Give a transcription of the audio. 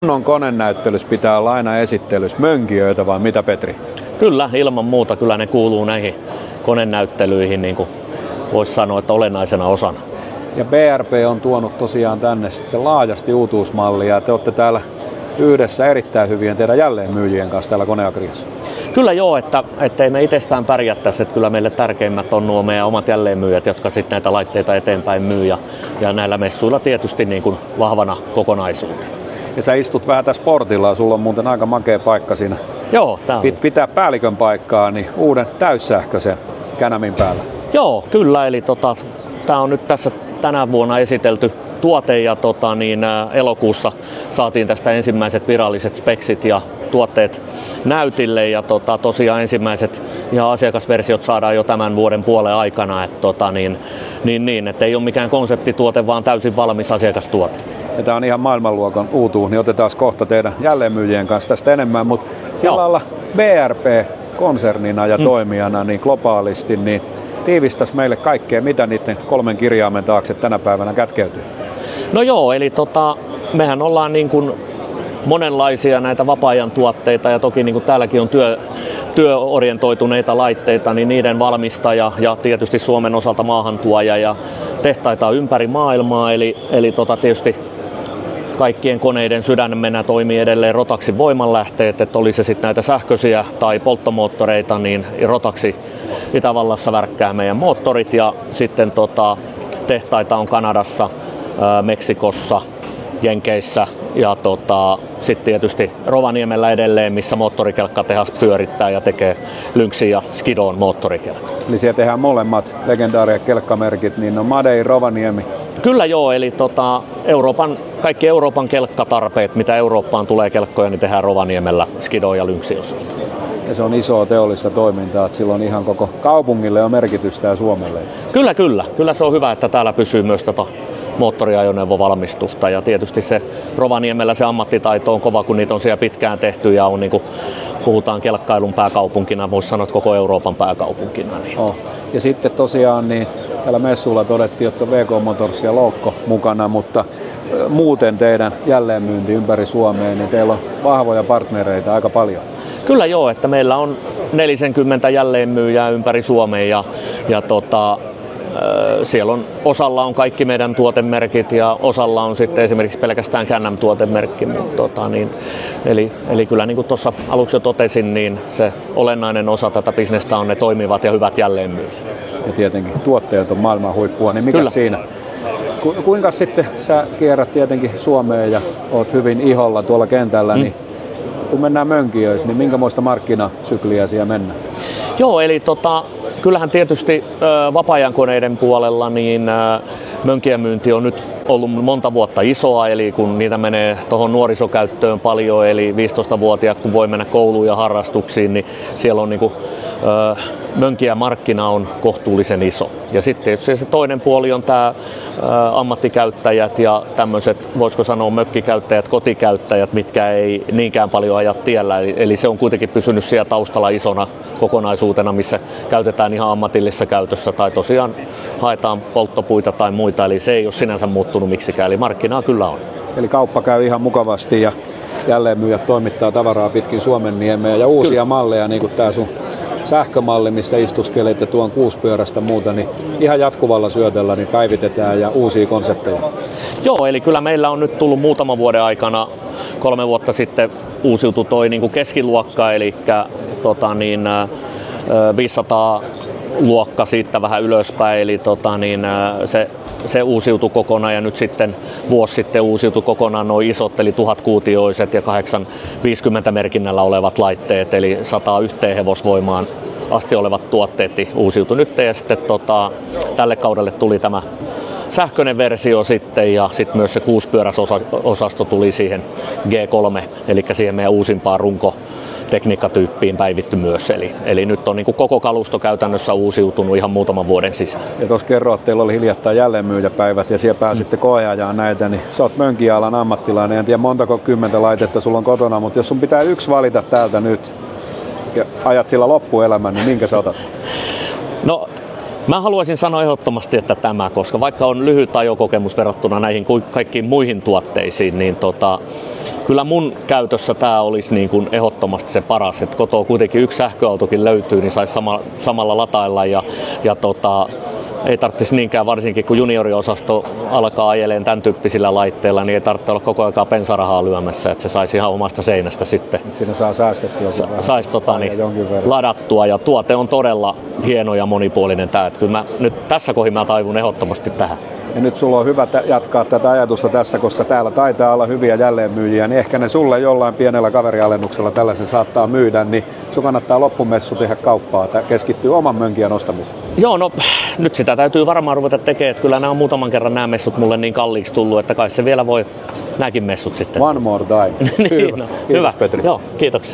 Kunnon konenäyttelys pitää olla aina esittelyssä mönkijöitä vai mitä, Petri? Kyllä, ilman muuta. Kyllä ne kuuluu näihin konenäyttelyihin, niin kuin voisi sanoa, että olennaisena osana. Ja BRP on tuonut tosiaan tänne sitten laajasti uutuusmallia. Te olette täällä yhdessä erittäin hyvien teidän jälleenmyyjien kanssa täällä Koneagriassa. Kyllä joo, että ei me itsestään pärjättäisi, että kyllä meille tärkeimmät on nuo meidän omat jälleenmyyjät, jotka sitten näitä laitteita eteenpäin myy ja näillä messuilla tietysti niin kuin vahvana kokonaisuutena. Ja sä istut vähän tässä portilla ja sulla on muuten aika makea paikka siinä. Joo, tää on. Pitää päällikön paikkaa, niin uuden täyssähköisen Can-Amin päällä. Joo, kyllä, eli tää on nyt tässä tänä vuonna esitelty tuote ja elokuussa saatiin tästä ensimmäiset viralliset speksit ja tuotteet näytille ja tosiaan ensimmäiset ihan asiakasversiot saadaan jo tämän vuoden puolen aikana, että että ei ole mikään konseptituote, vaan täysin valmis asiakastuote. Ja tämä on ihan maailmanluokan uutuus, niin otetaan kohta teidän jälleenmyyjien kanssa tästä enemmän, mutta sillä lailla BRP-konsernina ja toimijana niin globaalisti, niin tiivistäisi meille kaikkea, mitä niiden 3 kirjaimen taakse tänä päivänä kätkeytyy. No joo, eli mehän ollaan niin kuin monenlaisia näitä vapaa-ajan tuotteita ja toki niin kuin täälläkin on työorientoituneita laitteita, niin niiden valmistaja ja tietysti Suomen osalta maahantuoja ja tehtaita ympäri maailmaa, eli tietysti kaikkien koneiden sydämenä toimii edelleen Rotaxin voimanlähteet, että oli se sitten näitä sähköisiä tai polttomoottoreita, niin Rotaxi Itävallassa värkkää meidän moottorit ja sitten tehtaita on Kanadassa, Meksikossa, Jenkeissä ja sitten tietysti Rovaniemellä edelleen, missä moottorikelkkatehas pyörittää ja tekee Lynxin ja Skidon moottorikelkat. Eli siellä tehdään molemmat legendaariset kelkkamerkit, niin on Madei, Rovaniemi. Kyllä joo, eli kaikki Euroopan kelkkatarpeet, mitä Eurooppaan tulee kelkkoja, niin tehdään Rovaniemellä Skidon ja Lynxin osalta. Ja se on isoa teollista toimintaa, että sillä on ihan koko kaupungille jo merkitystä ja Suomelle. Kyllä. Kyllä se on hyvä, että täällä pysyy myös moottoriajoneuvovalmistusta ja tietysti se Rovaniemellä se ammattitaito on kova, kun niitä on siellä pitkään tehty ja on niin kuin puhutaan kelkkailun pääkaupunkina, voisi sanoa, että koko Euroopan pääkaupunkina. Niin. Oh. Ja sitten tosiaan niin täällä messuilla todettiin, että VK Motors ja Loukko mukana, mutta muuten teidän jälleenmyynti ympäri Suomeen, niin teillä on vahvoja partnereita aika paljon. Kyllä joo, että meillä on 40 jälleenmyyjää ympäri Suomea ja siellä on, osalla on kaikki meidän tuotemerkit ja osalla on sitten esimerkiksi pelkästään Can-Am-tuotemerkki. Eli kyllä niin kuin tuossa aluksi jo totesin, niin se olennainen osa tätä bisnestä on ne toimivat ja hyvät jälleenmyyjät. Ja tietenkin tuotteet on maailman huippua, niin mikä kyllä. Siinä? Kuinka sitten sä kierrät tietenkin Suomeen ja oot hyvin iholla tuolla kentällä, niin kun mennään mönkijöissä, niin minkämoista markkinasykliä siellä mennään? Joo, eli kyllähän tietysti vapaa-ajankoneiden puolella niin mönkijämyynti on nyt ollut monta vuotta isoa, eli kun niitä menee tuohon nuorisokäyttöön paljon, eli 15-vuotiaat kun voi mennä kouluun ja harrastuksiin, niin siellä on niinku, mönkijämarkkina on kohtuullisen iso. Ja sitten se toinen puoli on tämä ammattikäyttäjät ja tämmöiset, voisiko sanoa mökkikäyttäjät, kotikäyttäjät, mitkä ei niinkään paljon aja tiellä. Eli se on kuitenkin pysynyt siellä taustalla isona kokonaisuutena, missä käytetään ihan ammatillisessa käytössä tai tosiaan haetaan polttopuita tai muita. Eli se ei ole sinänsä muuttunut miksikään, eli markkinaa kyllä on. Eli kauppa käy ihan mukavasti ja jälleenmyyjät toimittaa tavaraa pitkin Suomenniemeä ja uusia kyllä. malleja, niin kuin tämä sun sähkömalli, missä istuskelet ja tuon kuuspyörästä muuta, niin ihan jatkuvalla syötöllä niin päivitetään ja uusia konsepteja. Joo, eli kyllä meillä on nyt tullut muutaman vuoden aikana, 3 vuotta sitten uusiutui toi niin kuin keskiluokka, eli 500 luokka siitä vähän ylöspäin, eli se uusiutui kokonaan ja nyt sitten vuosi sitten uusiutui kokonaan nuo isot, eli 1000-kuutioiset ja 850 merkinnällä olevat laitteet, eli 101 hevosvoimaan asti olevat tuotteet uusiutui nyt ja sitten tälle kaudelle tuli tämä sähköinen versio sitten ja sitten myös se 6-pyöräsosasto tuli siihen G3, eli siihen meidän uusimpaan tekniikkatyyppiin päivitty myös. Eli nyt on niin kuin koko kalusto käytännössä uusiutunut ihan muutaman vuoden sisään. Ja tuossa kerroit, että teillä oli hiljattain jälleenmyyjäpäivät ja siellä pääsitte koeajaan näitä, niin sä oot mönkijäalan ammattilainen. En tiedä montako 10 laitetta sulla on kotona, mutta jos sun pitää yksi valita täältä nyt ja ajat sillä loppuelämän, niin minkä sä otat? No, mä haluaisin sanoa ehdottomasti, että tämä, koska vaikka on lyhyt ajokokemus verrattuna näihin kaikkiin muihin tuotteisiin, niin kyllä mun käytössä tämä olisi niin kuin ehdottomasti se paras, että kotoa kuitenkin yksi sähköautokin löytyy, niin saisi samalla latailla ja ei tarvitsisi niinkään, varsinkin kun junioriosasto alkaa ajeleen tämän tyyppisillä laitteilla, niin ei tarvitse olla koko ajan bensarahaa lyömässä, että se saisi ihan omasta seinästä sitten. Siinä saa säästettyä. Saisi ladattua ja tuote on todella hieno ja monipuolinen tämä. Kyllä mä, nyt tässä kohdin mä taivun ehdottomasti tähän. Ja nyt sulla on hyvä jatkaa tätä ajatusta tässä, koska täällä taitaa olla hyviä jälleenmyyjiä, niin ehkä ne sulle jollain pienellä kaverialennuksella tällaisen saattaa myydä, niin sun kannattaa loppumessu tehdä kauppaa, keskittyy oman mönkiän ostamiseen. Joo, no nyt sitä täytyy varmaan ruveta tekemään, että kyllä nämä on muutaman kerran nämä messut mulle niin kalliiksi tullut, että kai se vielä voi nämäkin messut sitten. One more time. Niin, hyvä. no, Kiitos, hyvä. Petri. Joo, kiitoksia.